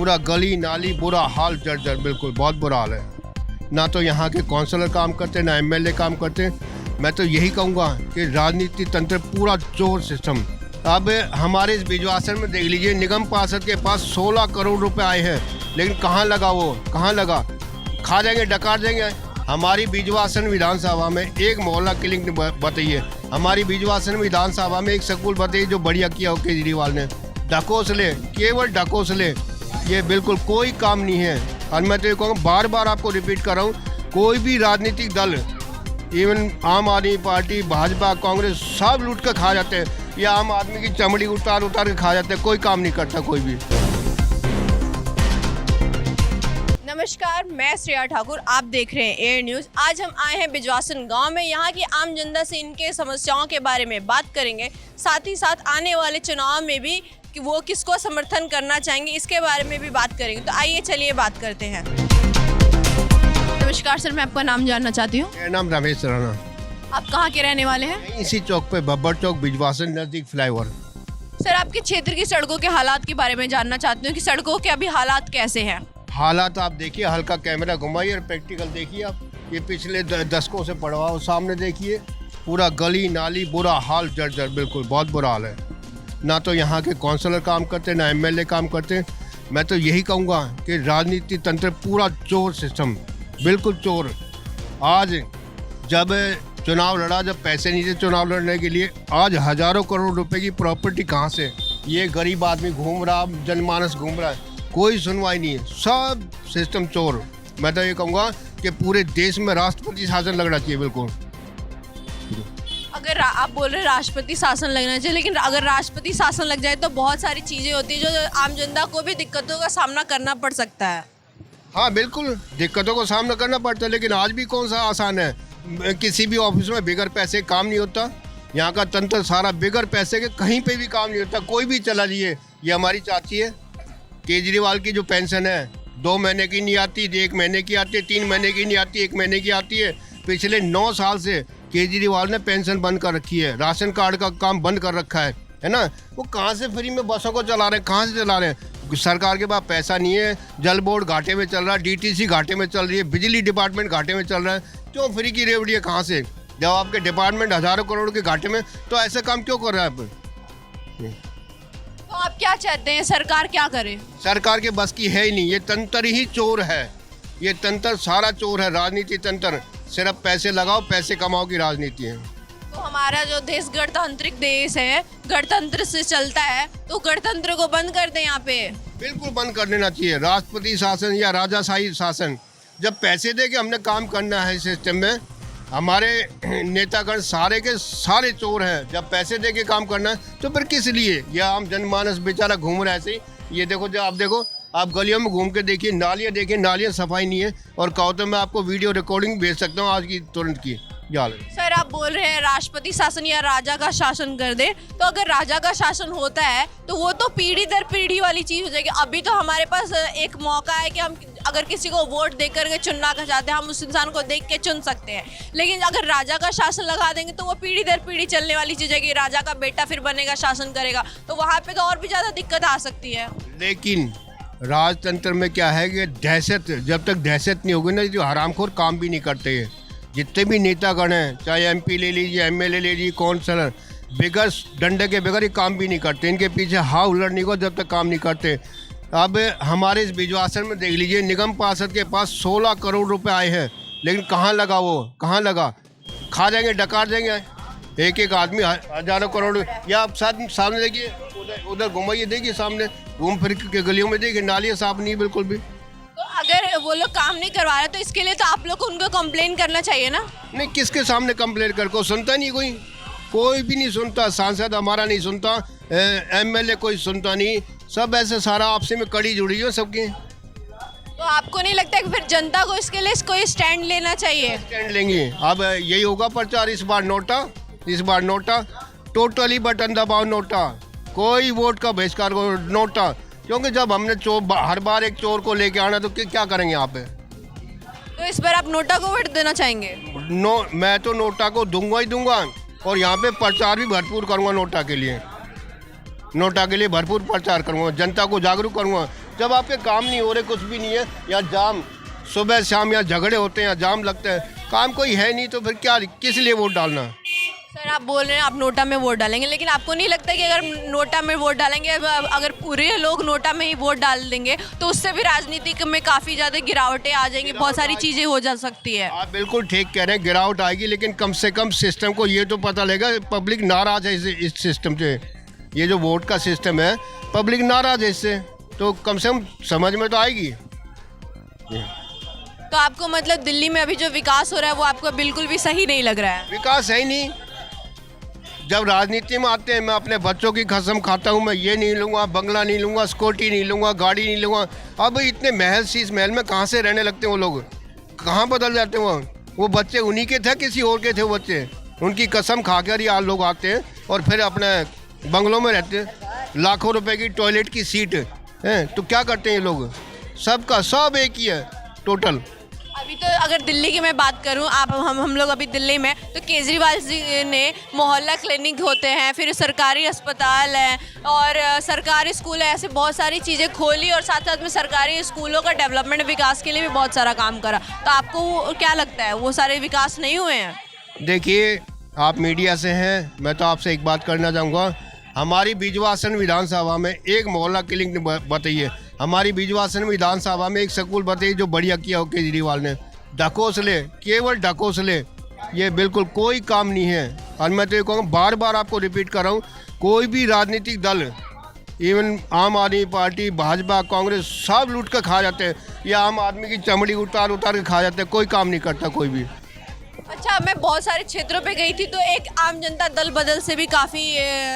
पूरा गली नाली बुरा हाल, जर्जर, बिल्कुल बहुत बुरा हाल है। ना तो यहाँ के काउंसलर काम करते, ना एमएलए काम करते। मैं तो यही कहूँगा कि राजनीति तंत्र पूरा चोर सिस्टम। अब हमारे इस बिजवासन में देख लीजिए, निगम पार्षद के पास 16 करोड़ रुपए आए हैं, लेकिन कहाँ लगा वो, कहाँ लगा? खा जाएंगे, डकार देंगे। हमारी बिजवासन विधानसभा में एक मोहल्ला क्लिनिक बताइए, हमारी बिजवासन विधानसभा में एक स्कूल बताइए जो बढ़िया किया हो केजरीवाल ने। ढकोसले, केवल ढकोसले, ये बिल्कुल कोई काम नहीं है। और मैं तो ये कहूँगा, बार बार आपको रिपीट कर रहा हूँ, कोई भी राजनीतिक दल, इवन आम आदमी पार्टी, भाजपा, कांग्रेस, सब लूट कर खा जाते हैं, या आम आदमी की चमड़ी उतार उतार के खा जाते हैं, कोई काम नहीं करता कोई भी। नमस्कार, मैं श्रेया ठाकुर, आप देख रहे हैं एयर न्यूज़। आज हम आए हैं बिजवासन गांव में। यहाँ की आम जनता से इनके समस्याओं के बारे में बात करेंगे, साथ ही साथ आने वाले चुनाव में भी कि वो किसको समर्थन करना चाहेंगे इसके बारे में भी बात करेंगे। तो आइए चलिए बात करते हैं। नमस्कार सर, मैं आपका नाम जानना चाहती हूँ। मेरा नाम रमेश राणा। आप कहाँ के रहने वाले हैं? इसी चौक पे, बब्बर चौक, बिजवासन, नजदीक फ्लाईओवर। सर, आपके क्षेत्र की सड़कों के हालात के बारे में जानना चाहती हूँ कि सड़कों के अभी हालात कैसे हैं? हालात आप देखिए, हल्का कैमरा घुमाइए और प्रैक्टिकल देखिए। आप ये पिछले दशकों से पड़वाओ, सामने देखिए, पूरा गली नाली बुरा हाल, जर्जर, बिल्कुल बहुत बुरा हाल है। ना तो यहाँ के काउंसलर काम करते, ना एमएलए काम करते। मैं तो यही कहूँगा कि राजनीति तंत्र पूरा चोर सिस्टम, बिल्कुल चोर। आज जब चुनाव लड़ा, जब पैसे नहीं थे चुनाव लड़ने के लिए, आज हजारों करोड़ रुपए की प्रॉपर्टी कहाँ से? ये गरीब आदमी घूम रहा, जनमानस घूम रहा है, कोई सुनवाई नहीं है, सब सिस्टम चोर। मैं तो ये कहूँगा कि पूरे देश में राष्ट्रपति शासन लगना चाहिए, बिल्कुल। अगर आप बोल रहे हैं राष्ट्रपति शासन लगना चाहिए, लेकिन अगर राष्ट्रपति शासन लग जाए तो बहुत सारी चीज़ें होती है जो आम जनता को भी दिक्कतों का सामना करना पड़ सकता है। हाँ बिल्कुल, दिक्कतों का सामना करना पड़ता है, लेकिन आज भी कौन सा आसान है? किसी भी ऑफिस में बिगर पैसे काम नहीं होता। यहाँ का तंत्र सारा बिगर पैसे के कहीं पे भी काम नहीं होता। कोई भी चला जाइए, ये हमारी चाची है, केजरीवाल की जो पेंशन है 2 महीने की नहीं आती, 1 महीने की आती है, 3 महीने की नहीं आती, 1 महीने की आती है। पिछले 9 साल से केजरीवाल ने पेंशन बंद कर रखी है, राशन कार्ड का काम बंद कर रखा है ना। वो कहाँ से फ्री में बसों को चला रहे हैं, कहाँ से चला रहे हैं? सरकार के पास पैसा नहीं है, जल बोर्ड घाटे में चल रहा है, डीटीसी घाटे में चल रही है, बिजली डिपार्टमेंट घाटे में चल रहा है। क्यों फ्री की रेवड़ी है? कहाँ से? जब आपके डिपार्टमेंट हजारों करोड़ के घाटे में, तो ऐसे काम क्यों कर रहा है? तो आप क्या चाहते हैं, सरकार क्या करे? सरकार के बस की है ही नहीं, ये तंत्र ही चोर है, ये तंत्र सारा चोर है। राजनीति तंत्र सिर्फ पैसे लगाओ, पैसे कमाओ की राजनीति है। तो हमारा जो देश गणतांत्रिक देश है, गणतंत्र से चलता है, तो गणतंत्र को बंद कर दें यहाँ पे? बिल्कुल बंद कर देना चाहिए, राष्ट्रपति शासन या राजाशाही शासन। जब पैसे दे के हमने काम करना है सिस्टम में, हमारे नेतागण सारे के सारे चोर हैं। जब पैसे दे के काम करना है तो फिर किस लिए? या आम जनमानस बेचारा घूम रहा है ऐसे ही। ये देखो, जब आप देखो, आप गलियों में घूम के देखिए, नालियाँ देखिए, नालियाँ सफाई नहीं है। और कहो तो मैं आपको वीडियो रिकॉर्डिंग भेज सकता हूँ आज की, तुरंत की। सर, आप बोल रहे हैं राष्ट्रपति शासन या राजा का शासन कर दे, तो अगर राजा का शासन होता है तो वो तो पीढ़ी दर पीढ़ी वाली चीज़ हो जाएगी। अभी तो हमारे पास एक मौका है कि हम अगर किसी को वोट दे करके चुनना चाहते हैं, हम उस इंसान को देख के चुन सकते हैं। लेकिन अगर राजा का शासन लगा देंगे तो वो पीढ़ी दर पीढ़ी चलने वाली चीज़ है कि राजा का बेटा फिर बनेगा, शासन करेगा, तो वहाँ पे तो और भी ज़्यादा दिक्कत आ सकती है। लेकिन राजतंत्र में क्या है कि दहशत, जब तक दहशत नहीं होगी ना, जो हरामखोर काम भी नहीं करते हैं। जितने भी नेतागण हैं, चाहे एमपी ले लीजिए, एमएलए ले लीजिए, काउंसलर, बिगर डंडे के बगैर काम भी नहीं करते। इनके पीछे हाथ उलटने को जब तक काम नहीं करते। अब हमारे इस बिजवासन में देख लीजिए, निगम पार्षद के पास 16 करोड़ रुपए आए हैं, लेकिन कहाँ लगा वो, कहाँ लगा? खा जाएंगे, डकार देंगे। एक एक आदमी हजारों करोड़। या आप सामने देखिए, उधर घुमाइए, देखिए सामने, घूम फिर के गलियों में देखिए, नालियाँ साफ नहीं बिल्कुल भी। तो अगर वो लोग काम नहीं करवा रहे तो इसके लिए तो आप लोग को उनको कंप्लेन करना चाहिए ना? नहीं, किसके सामने कंप्लेन कर? को सुनता नहीं, कोई भी नहीं सुनता। सांसद हमारा नहीं सुनता, एमएलए कोई सुनता नहीं, सब ऐसे सारा आपसे में कड़ी जुड़ी हो सबकी। तो आपको नहीं लगता कि फिर जनता को इसके लिए कोई स्टैंड लेना चाहिए? स्टैंड लेंगे। अब यही होगा प्रचार, इस बार नोटा, टोटली बटन दबाओ, नोटा, कोई वोट का बहिष्कार को, नोटा। क्योंकि जब हमने हर बार एक चोर को लेके आना, तो क्या करेंगे यहाँ पे? तो इस बार आप नोटा को वोट देना चाहेंगे? मैं तो नोटा को दूंगा ही दूंगा, और यहाँ पे प्रचार भी भरपूर करूँगा। नोटा के लिए भरपूर प्रचार करूँगा, जनता को जागरूक करूँगा। जब आपके काम नहीं हो रहे, कुछ भी नहीं है, या जाम सुबह शाम यहाँ झगड़े होते हैं, या जाम लगता है, काम कोई है नहीं, तो फिर क्या, किस लिए वोट डालना? सर आप बोल रहे हैं आप नोटा में वोट डालेंगे, लेकिन आपको नहीं लगता कि अगर नोटा में वोट डालेंगे, अगर पूरे लोग नोटा में ही वोट डाल देंगे तो उससे भी राजनीति में काफ़ी ज़्यादा गिरावटें आ जाएंगी, बहुत सारी चीज़ें हो जा सकती है? आप बिल्कुल ठीक कह रहे हैं, गिरावट आएगी, लेकिन कम से कम सिस्टम को ये तो पता लगेगा, पब्लिक नाराज है इस सिस्टम से। ये जो वोट का सिस्टम है, पब्लिक नाराज है इससे, तो कम से कम समझ में तो आएगी। तो आपको मतलब दिल्ली में अभी जो विकास हो रहा है वो आपको बिल्कुल भी सही नहीं लग रहा है? विकास है ही नहीं। जब राजनीति में आते हैं, मैं अपने बच्चों की कसम खाता हूँ, मैं ये नहीं लूँगा, बंगला नहीं लूँगा, स्कूटी नहीं लूँगा, गाड़ी नहीं लूँगा। अब इतने महल, शीश महल में कहाँ से रहने लगते हैं वो लोग, कहाँ बदल जाते हैं वो बच्चे उन्हीं के थे, किसी और के थे वो बच्चे? उनकी कसम खाकर ही आज लोग आते हैं और फिर अपने बंगलों में रहते हैं। लाखों रुपए की टॉयलेट की सीट है, तो क्या करते हैं ये लोग? सबका सब एक ही है टोटल। अभी तो अगर दिल्ली की मैं बात करूं, आप हम लोग अभी दिल्ली में, तो केजरीवाल जी ने मोहल्ला क्लिनिक होते हैं, फिर सरकारी अस्पताल है और सरकारी स्कूल है, ऐसे बहुत सारी चीज़ें खोली और साथ साथ में सरकारी स्कूलों का डेवलपमेंट विकास के लिए भी बहुत सारा काम करा। तो आपको क्या लगता है वो सारे विकास नहीं हुए हैं? देखिए, आप मीडिया से हैं, मैं तो आपसे एक बात करना चाहूँगा। हमारी बिजवासन विधानसभा में एक मोहल्ला क्लिनिक बताइए, हमारी बिजवासन विधानसभा में एक स्कूल बताइए जो बढ़िया किया हो केजरीवाल ने। ढकोसले, केवल ढकोसले, ये बिल्कुल कोई काम नहीं है। और मैं तो ये कहूँगा, बार बार आपको रिपीट कर रहा हूँ, कोई भी राजनीतिक दल, इवन आम आदमी पार्टी, भाजपा, कांग्रेस, सब लूट कर खा जाते हैं, या आम आदमी की चमड़ी उतार उतार के खा जाते हैं, कोई काम नहीं करता कोई भी। अच्छा, मैं बहुत सारे क्षेत्रों पे गई थी तो एक आम जनता दल बदल से भी काफ़ी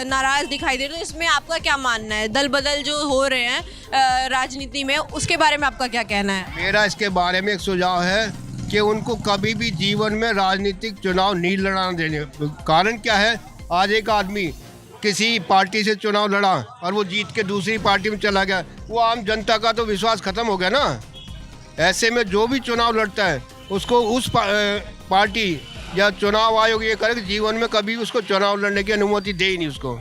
नाराज़ दिखाई दे रही है। तो इसमें आपका क्या मानना है? दल बदल जो हो रहे हैं राजनीति में, उसके बारे में आपका क्या कहना है? मेरा इसके बारे में एक सुझाव है कि उनको कभी भी जीवन में राजनीतिक चुनाव नहीं लड़ाना देने। कारण क्या है, आज एक आदमी किसी पार्टी से चुनाव लड़ा और वो जीत के दूसरी पार्टी में चला गया, वो आम जनता का तो विश्वास खत्म हो गया ना। ऐसे में जो भी चुनाव लड़ता है उसको उस पार्टी या चुनाव आयोग ये करे कि जीवन में कभी उसको चुनाव लड़ने की अनुमति दे ही नहीं उसको।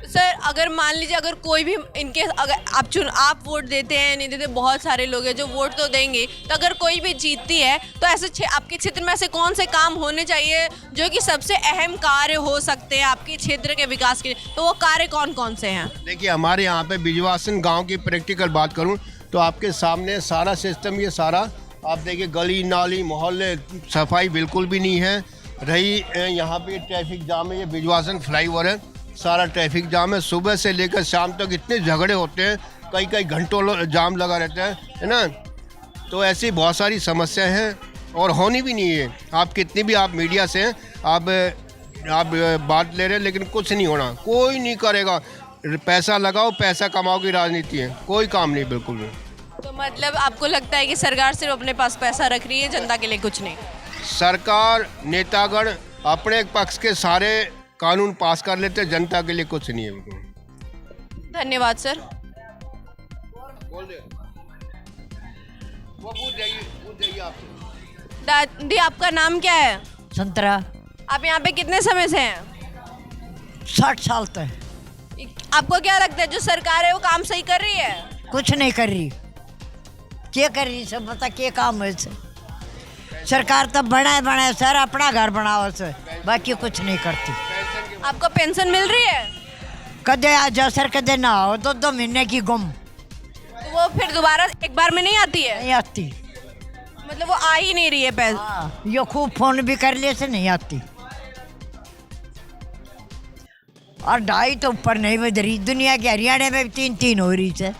सर अगर मान लीजिए, अगर कोई भी इनके, अगर आप वोट देते हैं नहीं देते, बहुत सारे लोग हैं जो वोट तो देंगे, तो अगर कोई भी जीतती है तो ऐसे आपके क्षेत्र में ऐसे कौन से काम होने चाहिए जो कि सबसे अहम कार्य हो सकते हैं आपके क्षेत्र के विकास के लिए? तो वो कार्य कौन कौन से हैं? देखिए, हमारे यहाँ पे बिजवासन गाँव की प्रैक्टिकल बात करूँ तो आपके सामने सारा सिस्टम, ये सारा आप देखिए, गली नाली मोहल्ले, सफाई बिल्कुल भी नहीं है। रही यहाँ पे ट्रैफिक जाम है, ये बिजवासन फ्लाईओवर है, सारा ट्रैफिक जाम है, सुबह से लेकर शाम तक इतने झगड़े होते हैं, कई कई घंटों जाम लगा रहता है ना। तो ऐसी बहुत सारी समस्याएं हैं और होनी भी नहीं है। आप कितनी भी आप मीडिया से आप बात ले रहे हैं, लेकिन कुछ नहीं होना, कोई नहीं करेगा। पैसा लगाओ, पैसा कमाओ की राजनीति है, कोई काम नहीं बिल्कुल भी। तो मतलब आपको लगता है कि सरकार सिर्फ अपने पास पैसा रख रही है, जनता के लिए कुछ नहीं? सरकार, नेतागण अपने पक्ष के सारे कानून पास कर लेते हैं, जनता के लिए कुछ नहीं है। धन्यवाद सर। बोल दे, वो पूछ जाइए आपसे। दादी, आपका नाम क्या है? संतरा। आप यहाँ पे कितने समय से हैं? 60 साल तक। आपको क्या लगता है जो सरकार है वो काम सही कर रही है? कुछ नहीं कर रही। क्या कर रही सब बता, क्या काम है इसे? सरकार तो बनाए सर अपना घर बनाओ से, बाकी कुछ नहीं करती। आपको पेंशन मिल रही है? कदे आ जाओ सर, कदे ना आओ, 2-2 महीने की गुम। तो वो फिर दोबारा एक बार में नहीं आती है? नहीं आती, मतलब वो आ ही नहीं रही है पैसे? हाँ, यो खूब फोन भी कर लिए से नहीं आती। और 2.5 तो ऊपर नहीं बज रही। दुनिया के हरियाणा में 3-3 हो रही है,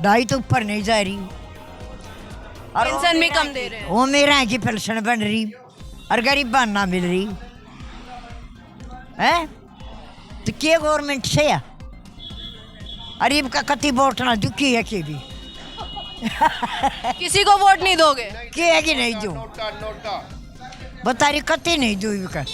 2.5 तो ऊपर नहीं जा रही। और पेंशन भी कम दे रहे हैं। वो मेरा की पेंशन बन रही और गरीबा ना मिल रही है। तो क्या गवर्नमेंट से है? गरीब का कति वोट ना दुखी है कि भी किसी को वोट नहीं दोगे? क्या है कि नहीं दू? नोटा बता रही कति नहीं दू का,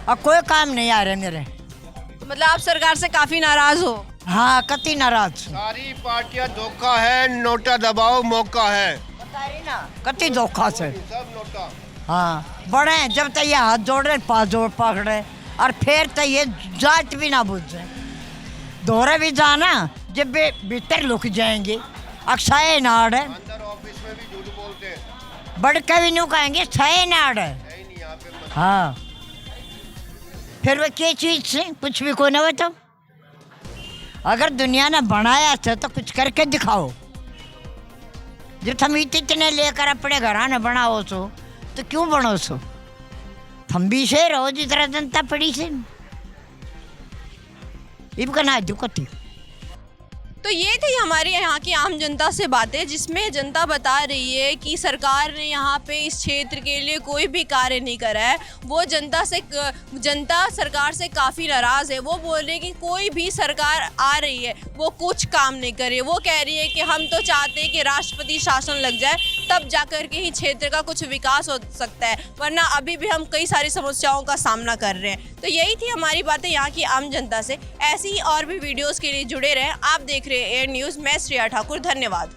और कोई काम नहीं आ रहा मेरे। तो मतलब आप सरकार से काफी नाराज हो? हाँ, कति नाराज। सारी पार्टियां धोखा है, नोटा दबाओ मौका है, बता रही ना, कति धोखा से सब नोटा। हाँ, बड़े हैं जब तक ये हाथ जोड़ रहे, पास जोड़ पकड़े, और फिर तो ये जात भी ना बुझे। दोहरा भी जाना जब भीतर लुक जाएंगे। अक्षय नाड़ है, अंदर ऑफिस में भी झूठ बोलते हैं, बड़ कभी नहीं कहेंगे छय नाड़ है। है नहीं यहाँ पे। हाँ, फिर वो क्या चीज से कुछ भी को ना बताओ। अगर दुनिया ने बनाया था तो कुछ करके दिखाओ। जो तुम इतने लेकर अपने घर ने बनाओ सो तो क्यों बनो सो? हम भी से रहो जिस तरह जनता पड़ी से इनका ना दुखती। तो ये थी हमारी यहाँ की आम जनता से बातें, जिसमें जनता बता रही है कि सरकार ने यहाँ पे इस क्षेत्र के लिए कोई भी कार्य नहीं करा है। वो जनता सरकार से काफ़ी नाराज़ है। वो बोल रहे हैं कि कोई भी सरकार आ रही है वो कुछ काम नहीं करे। वो कह रही है कि हम तो चाहते हैं कि राष्ट्रपति शासन लग जाए, तब जाकर के ही क्षेत्र का कुछ विकास हो सकता है, वरना अभी भी हम कई सारी समस्याओं का सामना कर रहे हैं। तो यही थी हमारी बातें यहाँ की आम जनता से। ऐसी ही और भी वीडियोज़ के लिए जुड़े रहें। आप देख रहे हैं एयर न्यूज़। मैं श्रेया ठाकुर, धन्यवाद।